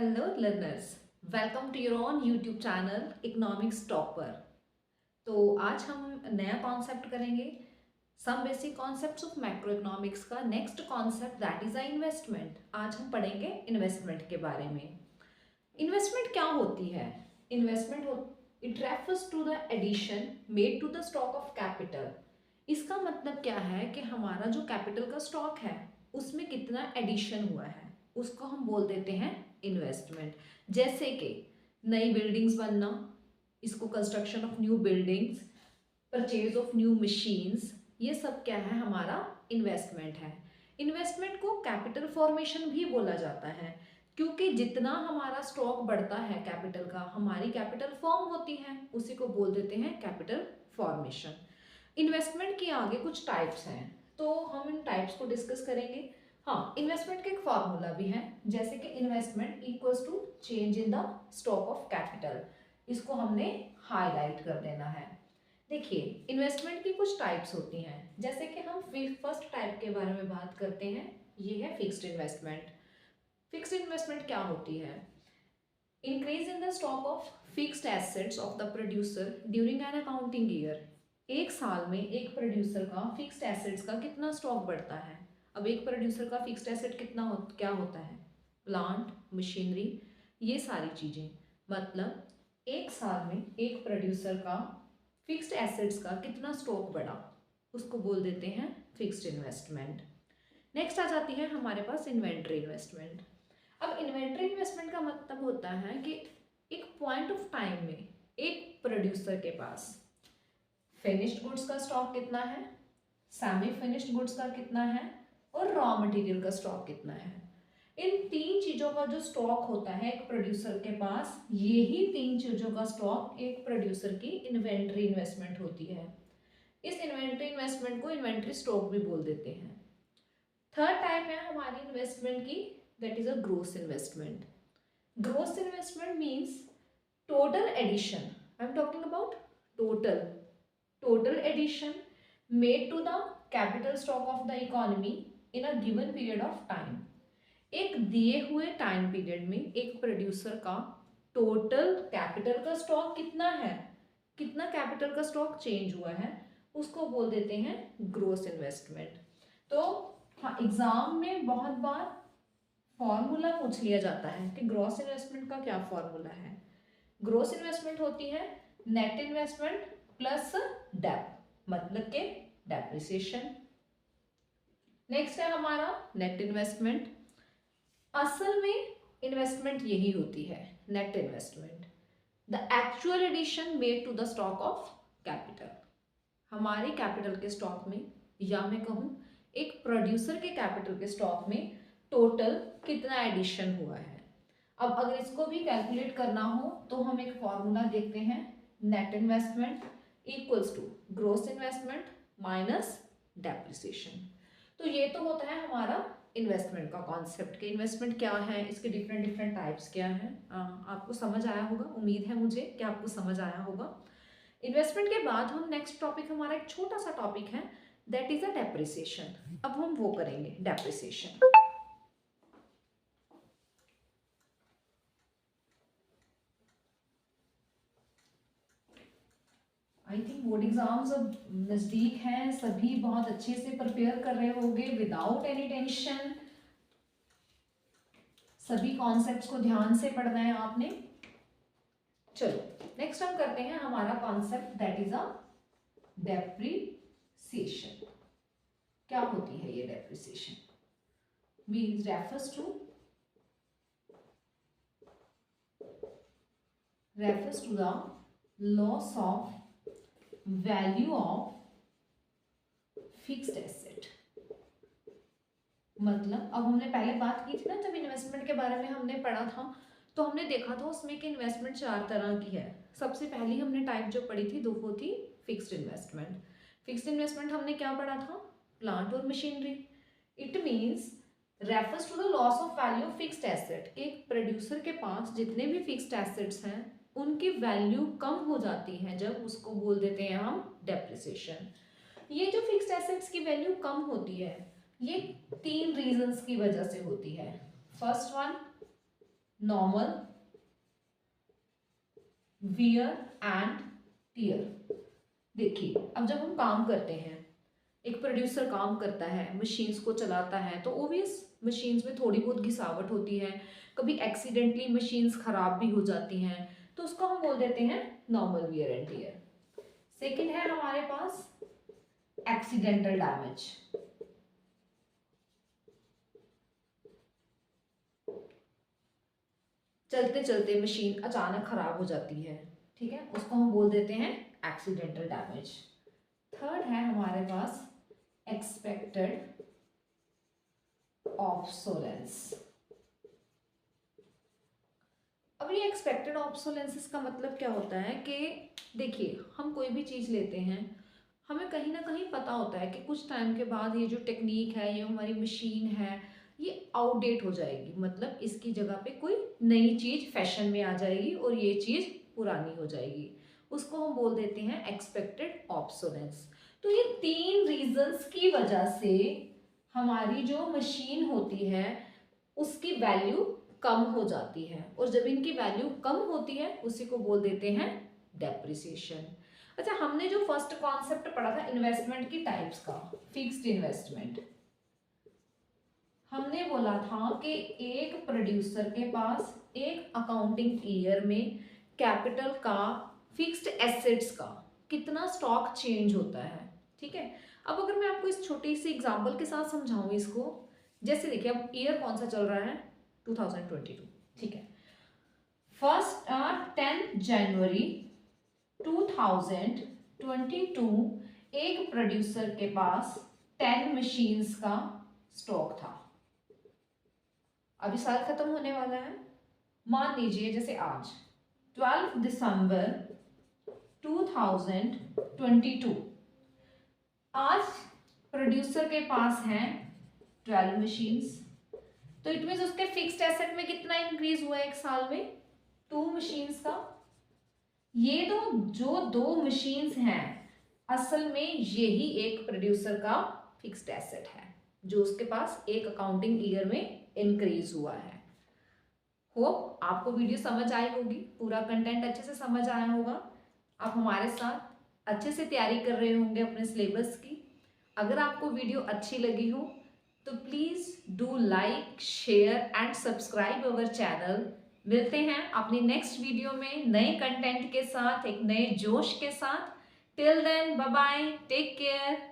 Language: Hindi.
Hello learners, welcome to your own YouTube channel economics topper. तो आज हम नया कॉन्सेप्ट करेंगे, some basic concepts of macroeconomics का next concept that is a investment. आज हम पढ़ेंगे इन्वेस्टमेंट के बारे में। इन्वेस्टमेंट क्या होती है? Investment it refers to the addition made to the stock of capital. इसका मतलब क्या है कि हमारा जो कैपिटल का स्टॉक है उसमें कितना एडिशन हुआ है उसको हम बोल देते हैं इन्वेस्टमेंट। जैसे कि नई बिल्डिंग्स बनना, इसको construction of new buildings, purchase of new machines, ये सब क्या है? हमारा इन्वेस्टमेंट है। इन्वेस्टमेंट को कैपिटल फॉर्मेशन भी बोला जाता है, क्योंकि जितना हमारा स्टॉक बढ़ता है कैपिटल का, हमारी कैपिटल फॉर्म होती है, उसी को बोल देते हैं कैपिटल फॉर्मेशन। इन्वेस्टमेंट की आगे कुछ टाइप्स हैं, तो हम इन टाइप्स को डिस्कस करेंगे। हाँ, इन्वेस्टमेंट का एक फार्मूला भी है, जैसे कि investment equals to change in the stock of capital. इसको हमने हाईलाइट कर देना है। देखिए, इन्वेस्टमेंट की कुछ टाइप्स होती हैं, जैसे कि हम फर्स्ट टाइप के बारे में बात करते हैं, ये है फिक्स्ड इन्वेस्टमेंट। फिक्स्ड इन्वेस्टमेंट क्या होती है? Increase in the stock of fixed assets of the producer during an accounting year. एक साल में एक प्रोड्यूसर का फिक्स्ड एसेट्स का कितना स्टॉक बढ़ता है? अब एक प्रोड्यूसर का फिक्स्ड एसेट क्या होता है? प्लांट, मशीनरी, ये सारी चीज़ें। मतलब एक साल में एक प्रोड्यूसर का फिक्स्ड एसेट्स का कितना स्टॉक बढ़ा, उसको बोल देते हैं फिक्स्ड इन्वेस्टमेंट। नेक्स्ट आ जाती है हमारे पास इन्वेंट्री इन्वेस्टमेंट। अब इन्वेंट्री इन्वेस्टमेंट का मतलब होता है कि एक पॉइंट ऑफ टाइम में एक प्रोड्यूसर के पास फिनिश्ड गुड्स का स्टॉक कितना है, सेमी फिनिश्ड गुड्स का कितना है, और रॉ मटेरियल का स्टॉक कितना है। इन तीन चीज़ों का जो स्टॉक होता है एक प्रोड्यूसर के पास, यही तीन चीज़ों का स्टॉक एक प्रोड्यूसर की इन्वेंट्री इन्वेस्टमेंट होती है। इस इन्वेंट्री इन्वेस्टमेंट को इन्वेंट्री स्टॉक भी बोल देते हैं। थर्ड टाइप है हमारी इन्वेस्टमेंट की, that is a gross investment. Gross investment means total addition. I am talking about total addition made to the capital stock of the economy in a given period of time। एक दिए हुए टाइम पीरियड में एक प्रोड्यूसर का टोटल कैपिटल का स्टॉक कितना है, कितना कैपिटल का स्टॉक चेंज हुआ है, उसको बोल देते हैं ग्रोस इन्वेस्टमेंट। तो हाँ, एग्जाम में बहुत बार फॉर्मूला पूछ लिया जाता है कि ग्रॉस इन्वेस्टमेंट का क्या फॉर्मूला है। ग्रोस इन्वेस्टमेंट होती है नेट इन्वेस्टमेंट प्लस डेप, मतलब के डेप्रिसिएशन। नेक्स्ट है हमारा नेट इन्वेस्टमेंट। असल में इन्वेस्टमेंट यही होती है, net investment, the actual addition made to the stock of capital. हमारे कैपिटल के स्टॉक में, या मैं कहूँ एक प्रोड्यूसर के कैपिटल के स्टॉक में टोटल कितना एडिशन हुआ है। अब अगर इसको भी कैलकुलेट करना हो तो हम एक फॉर्मूला देखते हैं, net investment equals to gross investment minus depreciation. तो ये तो होता है हमारा इन्वेस्टमेंट का कॉन्सेप्ट कि इन्वेस्टमेंट क्या है, इसके डिफरेंट डिफरेंट टाइप्स क्या हैं। आपको समझ आया होगा, उम्मीद है मुझे कि आपको समझ आया होगा। इन्वेस्टमेंट के बाद हम नेक्स्ट टॉपिक, हमारा एक छोटा सा टॉपिक है, दैट इज अ डेप्रिसिएशन। अब हम वो करेंगे depreciation. I think board exams अब नज़दीक हैं, सभी बहुत अच्छे से प्रिपेयर कर रहे होंगे विदाउट एनी टेंशन। सभी कॉन्सेप्ट्स को ध्यान से पढ़ना है आपने। चलो नेक्स्ट हम करते हैं हमारा concept, that is a depreciation. क्या होती है ये depreciation? Means refers to the loss of value of fixed asset. मतलब अब हमने पहले बात की थी ना, जब इन्वेस्टमेंट के बारे में हमने पढ़ा था, तो हमने देखा था उसमें कि इन्वेस्टमेंट चार तरह की है। सबसे पहली हमने टाइप जो पढ़ी थी वो थी फिक्स्ड इन्वेस्टमेंट। फिक्स्ड इन्वेस्टमेंट हमने क्या पढ़ा था? प्लांट और machinery. It means refers to the loss of value of fixed asset. एक प्रोड्यूसर के पास जितने भी फिक्स्ड एसेट्स हैं उनकी वैल्यू कम हो जाती है जब, उसको बोल देते हैं हम डेप्रिसिएशन। ये जो फिक्स्ड एसेट्स की वैल्यू कम होती है, ये तीन रीजंस की वजह से होती है। First one, normal, wear and tear. देखिए अब जब हम काम करते हैं, एक प्रोड्यूसर काम करता है, मशीन्स को चलाता है, तो ओबियस मशीन्स में थोड़ी बहुत घिसावट होती है, कभी एक्सीडेंटली मशीन्स खराब भी हो जाती हैं, तो उसको हम बोल देते हैं normal wear and tear. Second है हमारे पास एक्सीडेंटल डैमेज। चलते चलते मशीन अचानक खराब हो जाती है, ठीक है, उसको हम बोल देते हैं एक्सीडेंटल डैमेज। थर्ड है हमारे पास एक्सपेक्टेड ऑब्सोलेंस। अब ये एक्सपेक्टेड ऑब्सोलेंसेस का मतलब क्या होता है कि देखिए हम कोई भी चीज़ लेते हैं, हमें कहीं ना कहीं पता होता है कि कुछ टाइम के बाद ये जो टेक्निक है, ये हमारी मशीन है, ये आउटडेट हो जाएगी, मतलब इसकी जगह पे कोई नई चीज़ फैशन में आ जाएगी और ये चीज़ पुरानी हो जाएगी। उसको हम बोल देते हैं एक्सपेक्टेड ऑब्सोलेंस। तो ये 3 रीजंस की वजह से हमारी जो मशीन होती है उसकी वैल्यू कम हो जाती है, और जब इनकी वैल्यू कम होती है उसी को बोल देते हैं डेप्रिसिएशन। अच्छा, हमने जो फर्स्ट कॉन्सेप्ट पढ़ा था इन्वेस्टमेंट की टाइप्स का, फिक्स्ड इन्वेस्टमेंट, हमने बोला था कि एक प्रोड्यूसर के पास एक अकाउंटिंग ईयर में कैपिटल का, फिक्स्ड एसेट्स का कितना स्टॉक चेंज होता है, ठीक है। अब अगर मैं आपको इस छोटी सी एग्जांपल के साथ समझाऊं इसको, जैसे देखिए अब ईयर कौन सा चल रहा है, 2022, ठीक है। 10 जनवरी 2022 एक प्रोड्यूसर के पास 10 मशीन्स का स्टॉक था। अभी साल खत्म होने वाला है, मान लीजिए जैसे आज 12 दिसंबर 2022, आज प्रोड्यूसर के पास हैं 12 मशीन्स, तो इट मीन्स उसके फिक्स्ड एसेट में कितना इंक्रीज हुआ है एक साल में, 2 मशीन्स का। ये जो 2 मशीन्स हैं असल में यही एक प्रोड्यूसर का फिक्स्ड एसेट है जो उसके पास एक अकाउंटिंग ईयर में इंक्रीज हुआ है। होप आपको वीडियो समझ आई होगी, पूरा कंटेंट अच्छे से समझ आया होगा, आप हमारे साथ अच्छे से तैयारी कर रहे होंगे अपने सिलेबस की। अगर आपको वीडियो अच्छी लगी हो तो please do like, share and subscribe our channel. मिलते हैं अपनी नेक्स्ट वीडियो में नए कंटेंट के साथ, एक नए जोश के साथ। Till then bye bye, take care.